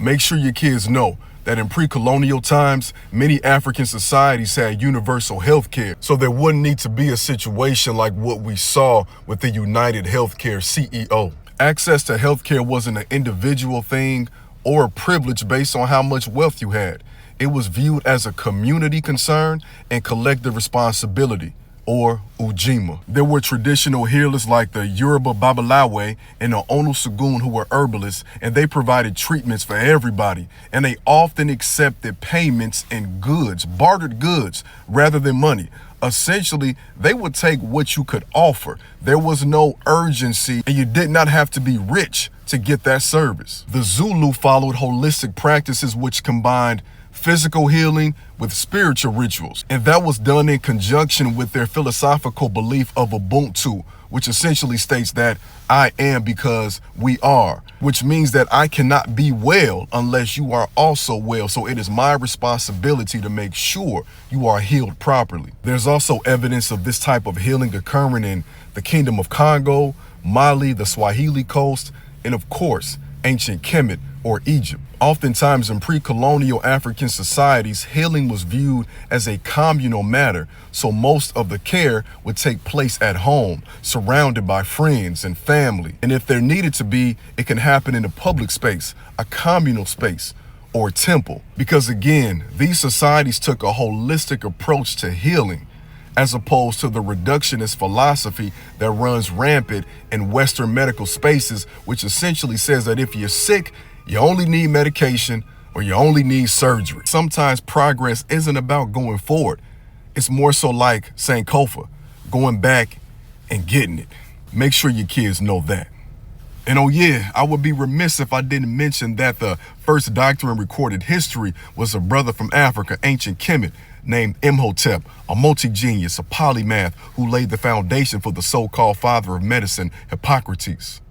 Make sure your kids know that in pre-colonial times, many African societies had universal health care, so there wouldn't need to be a situation like what we saw with the UnitedHealthcare CEO. Access to healthcare wasn't an individual thing or a privilege based on how much wealth you had. It was viewed as a community concern and collective responsibility, or Ujima. There were traditional healers like the Yoruba Babalawe and the Onusegun who were herbalists, and they provided treatments for everybody. And they often accepted payments in goods, bartered goods, rather than money. Essentially, they would take what you could offer. There was no urgency, and you did not have to be rich to get that service. The Zulu followed holistic practices which combined physical healing with spiritual rituals. And that was done in conjunction with their philosophical belief of Ubuntu, which essentially states that I am because we are, which means that I cannot be well unless you are also well. So it is my responsibility to make sure you are healed properly. There's also evidence of this type of healing occurring in the Kingdom of Congo, Mali, the Swahili coast, and of course, ancient Kemet or Egypt. Oftentimes in pre-colonial African societies, healing was viewed as a communal matter, so most of the care would take place at home, surrounded by friends and family. And if there needed to be, it can happen in a public space, a communal space, or temple. Because again, these societies took a holistic approach to healing, as opposed to the reductionist philosophy that runs rampant in Western medical spaces, which essentially says that if you're sick, you only need medication or you only need surgery. Sometimes progress isn't about going forward. It's more so like Sankofa, going back and getting it. Make sure your kids know that. And oh yeah, I would be remiss if I didn't mention that the first doctor in recorded history was a brother from Africa, ancient Kemet, named Imhotep, a multi-genius, a polymath who laid the foundation for the so-called father of medicine, Hippocrates.